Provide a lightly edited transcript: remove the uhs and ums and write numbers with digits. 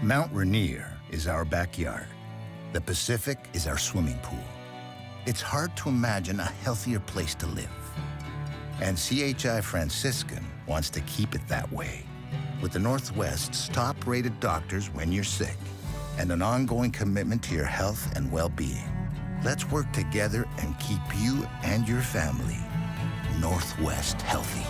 Mount Rainier is our backyard. The Pacific is our swimming pool. It's hard to imagine a healthier place to live. And CHI Franciscan wants to keep it that way. With the Northwest's top-rated doctors when you're sick and an ongoing commitment to your health and well-being. Let's work together and keep you and your family Northwest healthy.